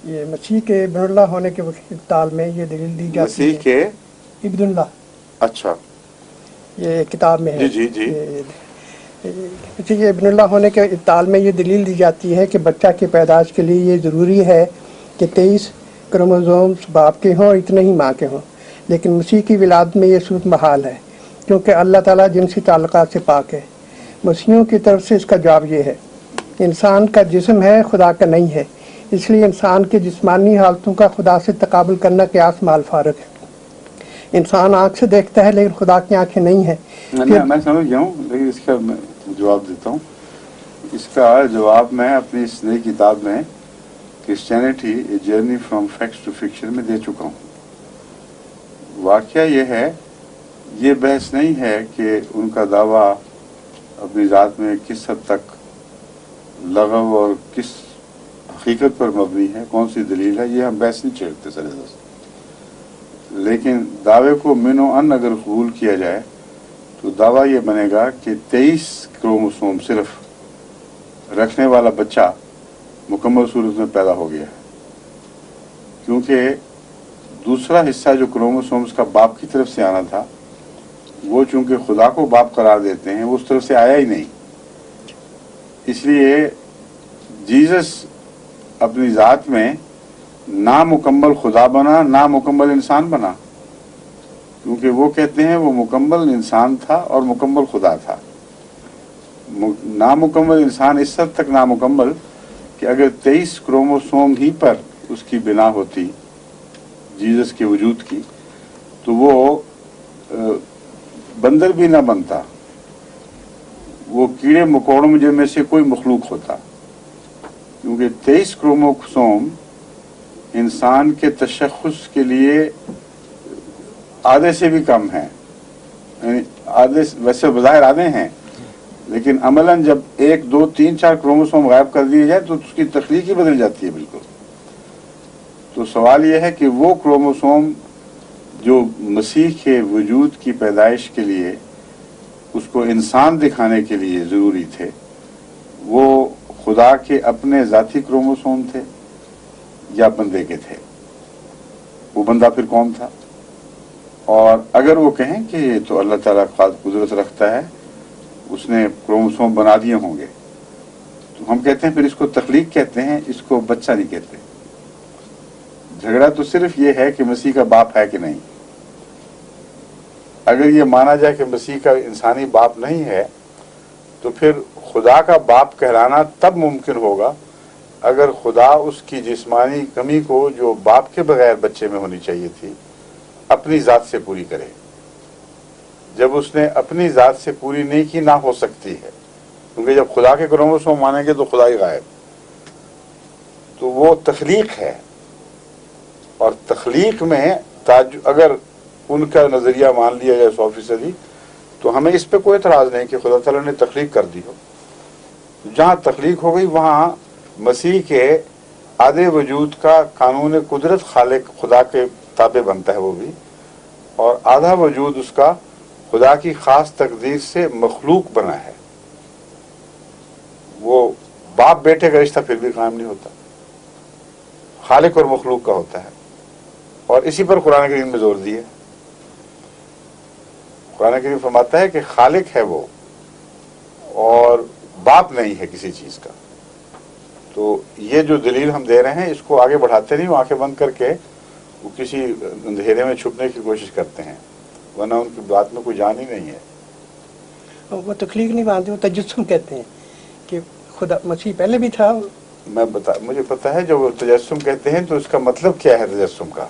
یہ مسیح کے ابن اللہ ہونے کے ابطال میں یہ دلیل دی جاتی مسیح ہے کے ابن اللہ، اچھا یہ کتاب میں ہے. جی جی جی مسیح کے ابن اللہ ہونے کے ابطال میں یہ دلیل دی جاتی ہے کہ بچہ کی پیدائش کے لیے یہ ضروری ہے کہ 23 کروموزومز باپ کے ہوں اور اتنے ہی ماں کے ہوں، لیکن مسیح کی ولادت میں یہ صورت محال ہے کیونکہ اللہ تعالیٰ جنسی تعلقات سے پاک ہے. مسیحیوں کی طرف سے اس کا جواب یہ ہے: انسان کا جسم ہے، خدا کا نہیں ہے، اس لیے انسان کے جسمانی حالتوں کا خدا سے تقابل کرنا قیاس مال فارغ ہے. انسان آنکھ سے دیکھتا ہے لیکن خدا کی آنکھیں نہیں ہیں. میں سمجھ گیا ہوں، لیکن اس کا میں جواب دیتا ہوں. اس کا جواب میں اپنی اس نئی کتاب میں Christianity a journey from facts to fiction میں دے چکا ہوں. واقعہ یہ ہے، یہ بحث نہیں ہے کہ ان کا دعویٰ اپنی ذات میں کس حد تک لغو اور کس حقیقت پر مبنی ہے، کون سی دلیل ہے، یہ ہم بحث نہیں چھیڑتے سر دست. لیکن دعوے کو من و ان اگر قبول کیا جائے تو دعویٰ یہ بنے گا کہ 23 کروموسوم صرف رکھنے والا بچہ مکمل صورت میں پیدا ہو گیا ہے، کیونکہ دوسرا حصہ جو کروموسومز کا باپ کی طرف سے آنا تھا وہ چونکہ خدا کو باپ قرار دیتے ہیں وہ اس طرف سے آیا ہی نہیں. اس لیے جیزس اپنی ذات میں نامکمل خدا بنا، نامکمل انسان بنا، کیونکہ وہ کہتے ہیں وہ مکمل انسان تھا اور مکمل خدا تھا. نامکمل انسان اس حد تک نامکمل کہ اگر 23 کروموسوم ہی پر اس کی بنا ہوتی جیزس کے وجود کی تو وہ بندر بھی نہ بنتا، وہ کیڑے مکوڑوں میں سے کوئی مخلوق ہوتا، کیونکہ 23 کروموسوم انسان کے تشخص کے لیے آدھے سے بھی کم ہیں. یعنی آدھے ویسے بظاہر آدھے ہیں لیکن عملاً جب 1 2 3 4 کروموسوم غائب کر دیے جائے تو اس کی تخلیق ہی بدل جاتی ہے بالکل. تو سوال یہ ہے کہ وہ کروموسوم جو مسیح کے وجود کی پیدائش کے لیے اس کو انسان دکھانے کے لیے ضروری تھے، وہ خدا کے اپنے ذاتی کروموسوم تھے یا بندے کے تھے؟ وہ بندہ پھر کون تھا؟ اور اگر وہ کہیں کہ یہ تو اللہ تعالیٰ قدرت رکھتا ہے، اس نے کروموسوم بنا دیے ہوں گے، تو ہم کہتے ہیں پھر اس کو تخلیق کہتے ہیں، اس کو بچہ نہیں کہتے. جھگڑا تو صرف یہ ہے کہ مسیح کا باپ ہے کہ نہیں. اگر یہ مانا جائے کہ مسیح کا انسانی باپ نہیں ہے تو پھر خدا کا باپ کہلانا تب ممکن ہوگا اگر خدا اس کی جسمانی کمی کو جو باپ کے بغیر بچے میں ہونی چاہیے تھی اپنی ذات سے پوری کرے. جب اس نے اپنی ذات سے پوری نہیں کی نہ ہو سکتی ہے، کیونکہ جب خدا کے کروموسوم مانیں گے تو خدا ہی غائب، تو وہ تخلیق ہے. اور تخلیق میں اگر ان کا نظریہ مان لیا جائے 100%، تو ہمیں اس پہ کوئی اعتراض نہیں کہ خدا تعالیٰ نے تخلیق کر دی ہو. جہاں تخلیق ہو گئی وہاں مسیح کے آدھے وجود کا قانون قدرت خالق خدا کے تابع بنتا ہے وہ بھی، اور آدھا وجود اس کا خدا کی خاص تقدیر سے مخلوق بنا ہے. وہ باپ بیٹے کا رشتہ پھر بھی قائم نہیں ہوتا، خالق اور مخلوق کا ہوتا ہے. اور اسی پر قرآن کریم میں زور دیا. قرآن کریم فرماتا ہے کہ خالق ہے وہ اور باپ نہیں ہے کسی چیز کا. تو یہ جو دلیل ہم دے رہے ہیں اس کو آگے بڑھاتے نہیں، وہ آنکھیں بند کر کے وہ کسی اندھیرے میں چھپنے کی کوشش کرتے ہیں، ورنہ ان کی بات میں کوئی جان ہی نہیں ہے. وہ تخلیق نہیں مانتے، وہ تجسم کہتے ہیں کہ خدا مسیح پہلے بھی تھا. مجھے پتا ہے جو وہ تجسم کہتے ہیں تو اس کا مطلب کیا ہے تجسم کا.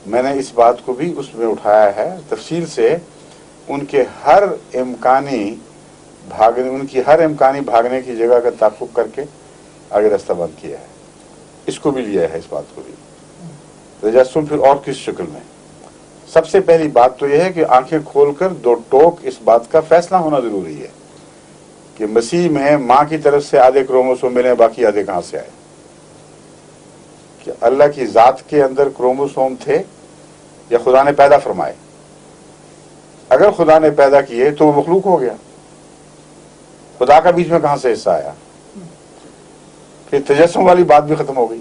میں نے اس بات کو بھی اس میں اٹھایا ہے تفصیل سے. ان کی ہر امکانی بھاگنے کی جگہ کا تعاقب کر کے آگے راستہ بند کیا ہے. اس کو بھی لیا ہے، اس بات کو بھی. تجسم پھر اور کس شکل میں؟ سب سے پہلی بات تو یہ ہے کہ آنکھیں کھول کر دو ٹوک اس بات کا فیصلہ ہونا ضروری ہے کہ مسیح میں ماں کی طرف سے آدھے کروموسوم ملے، باقی آدھے کہاں سے آئے؟ کہ اللہ کی ذات کے اندر کروموسوم تھے یا خدا نے پیدا فرمائے؟ اگر خدا نے پیدا کیے تو وہ مخلوق ہو گیا، خدا کا بیچ میں کہاں سے حصہ آیا؟ پھر تجسم والی بات بھی ختم ہو گئی.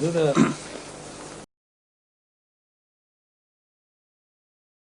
The